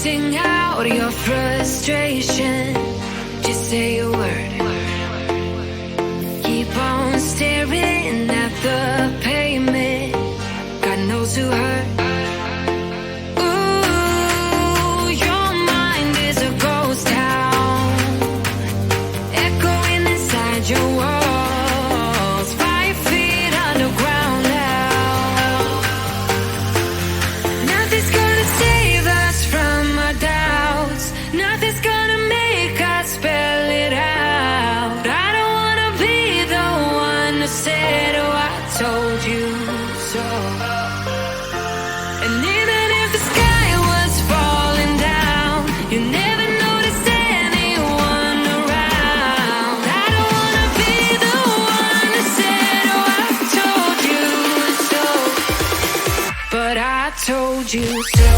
Sing out your frustration. Just say a word. Keep on staring at the pavement. God knows who hurt. Ooh, your mind is a ghost town, echoing inside your walls, 5 feet underground now. Nothing's gonna save us from our doubts. Nothing's gonna make us spell it out. I don't wanna be the one who said, oh, I told you so. And even if the sky was falling down, you never noticed anyone around. I don't wanna be the one who said, oh, I told you so. But I told you so.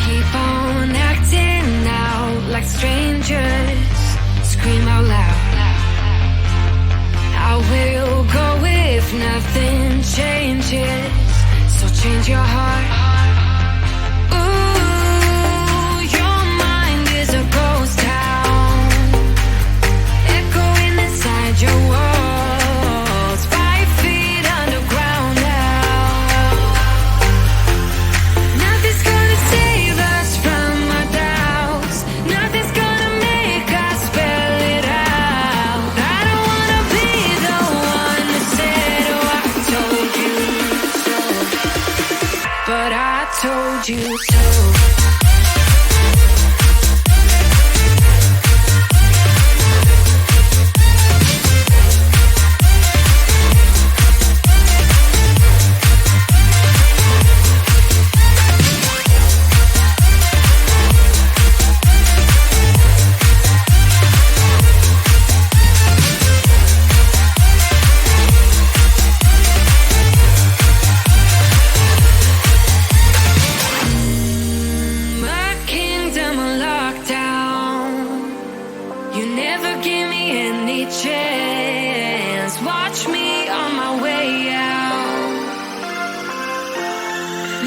Keep on acting out like strangers. Scream out loud. I will go if nothing changes. So change your heart. Ooh, your mind is a ghost town, echoing inside your walls, 5 feet underground now. Nothing's gonna save us from our doubts. Nothing's gonna make us spell it out. I don't wanna be the one who said, oh, I told you so. But I told you so. My kingdom on lockdown. You never give me any chance. Watch me on my way out.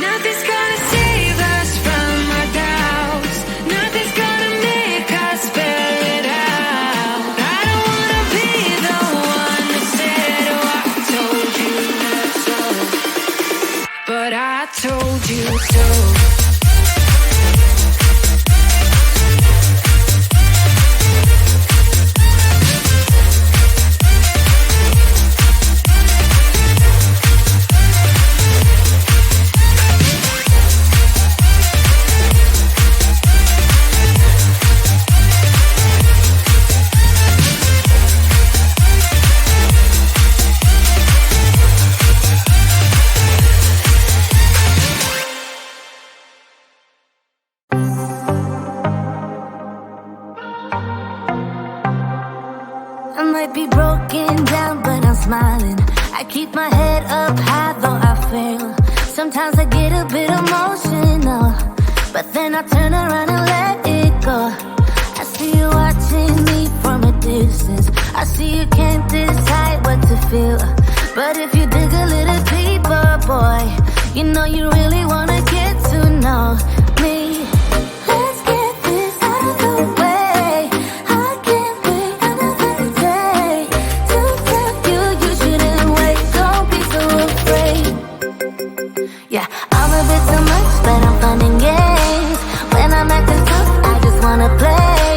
Nothing's gonna save us from our doubts. Nothing's gonna make us spell it out. I don't wanna be the one who said, oh, I told you so. But I told you so. I might be broken down, but I'm smiling. I keep my head up high, though I fail. Sometimes I get a bit emotional, but then I turn around and let it go. I see you watching me from a distance. I see you can't decide what to feel. But if you dig a little deeper, boy, you know you really wanna get to know me. Let's get this out of the way. I can't wait another day to tell you you shouldn't wait. Don't be so afraid. Yeah, I'm a bit too much, but I'm fun and games. When I'm acting tough, I just wanna play.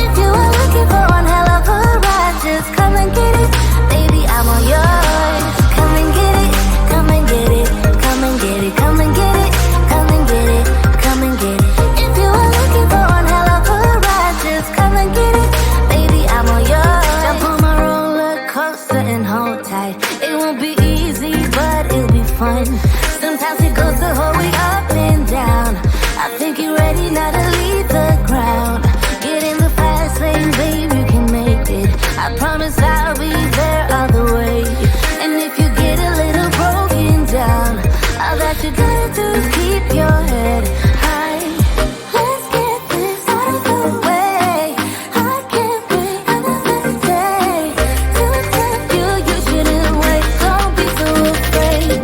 If you are looking for one hell of a ride, just come and get it. Baby, I'm all yours. Come and get it, come and get it, come and get it, come and get it, come and get it, come and get it. promise I'll be there all the way. And if you get a little broken down, all that you gotta do is keep your head high. Let's get this out of the way. I can't wait another day to tell you you shouldn't wait. Don't be so afraid.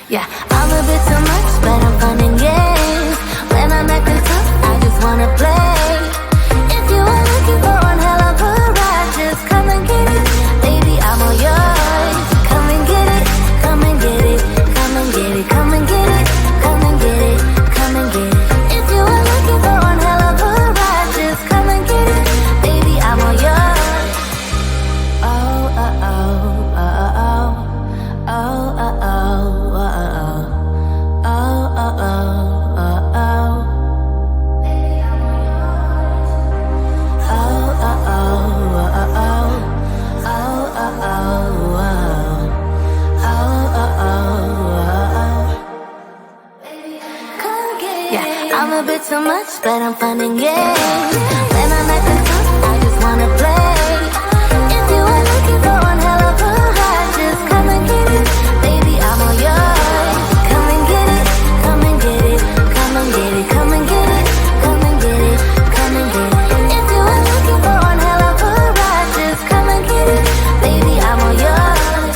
Yeah, I'm a bit too much, but I'm fun and games. When I'm acting tough, I just wanna play. If you are looking for one hell of a ride, just come and get it. Baby, I'm all yours. Come and get it, come and get it, come and get it, come and get it, come and get it, come and get it. If you are looking for one hell of a ride, just come and get it. Baby, I'm all yours. Oh, oh, oh, oh, oh, oh, oh, oh, oh, oh. Oh, oh, oh, oh, oh. Baby, I'm all yours. Oh, oh, oh, oh, oh. Oh, oh, oh, oh. Oh, oh, oh, oh. Come get it. Yeah, I'm a bit too much, but I'm fun and games. When I'm acting tough, I just wanna play. If you are looking for one hell of a ride, just come and get it. Baby, I'm all yours. Come and get it, come and get it, come and get it, come and get it, come and get it, come and get it. If you are looking for one hell of a ride, just come and get it. Baby, I'm all yours.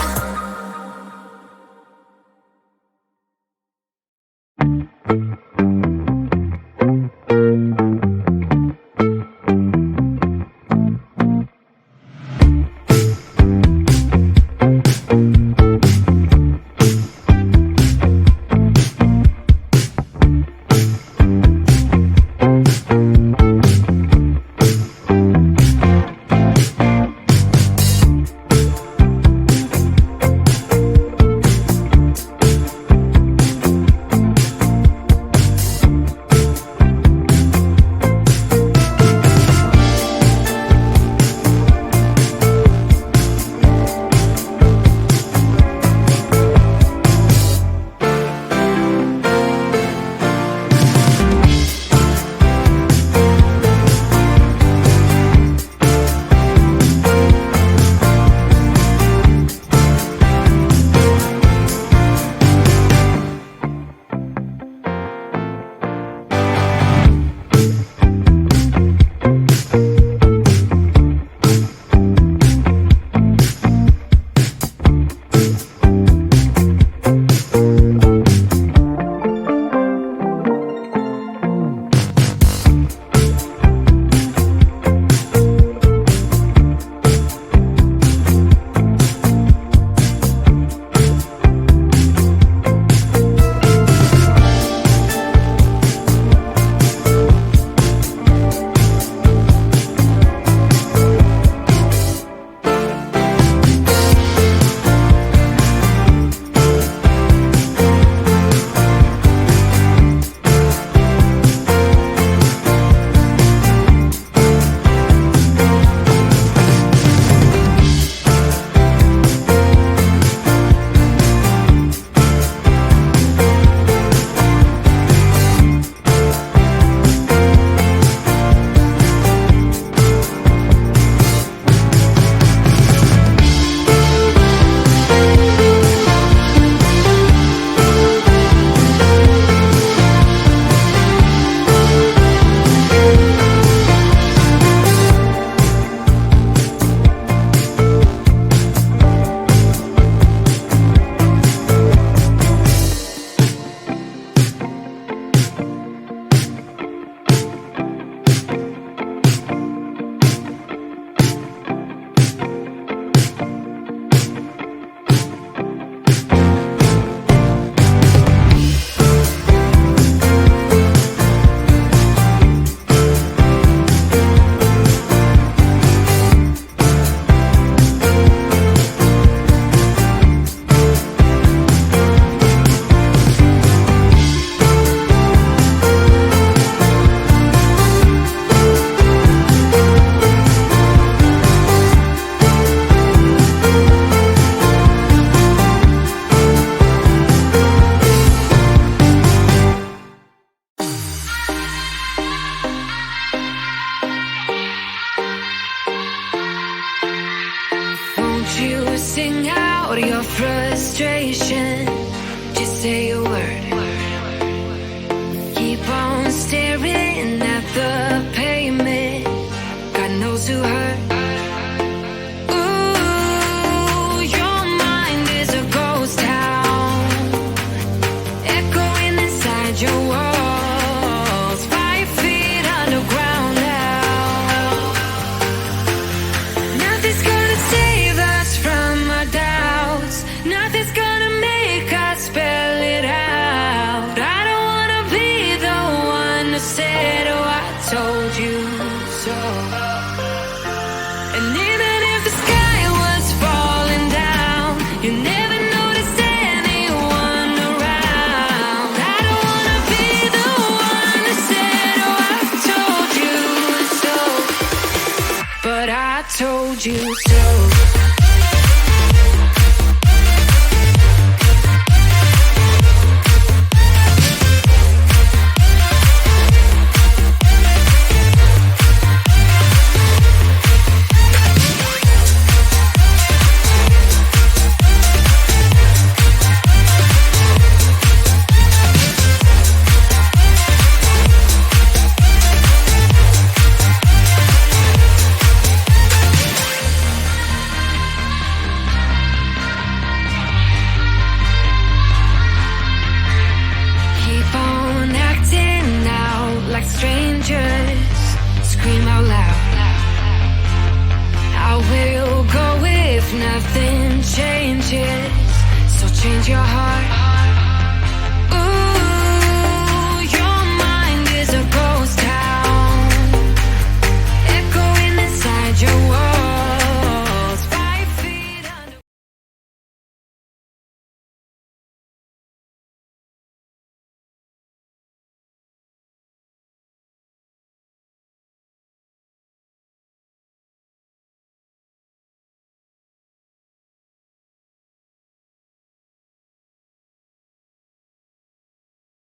you sing out your frustration. Just say a word. Keep on staring at the pavement. God knows who hurt. Ooh, your mind is a ghost town, echoing inside your walls. 5 feet underground now. Nothing's gonna save us from our doubts. Nothing's gonna make us spell it out. I don't wanna be the one who said, oh, I told you so. And even if the sky was falling down, you never noticed anyone around. I don't wanna be the one who said, oh, I told you so. But I told you so. Keep on acting out like strangers. Scream out loud. I will go if nothing changes. So change your heart.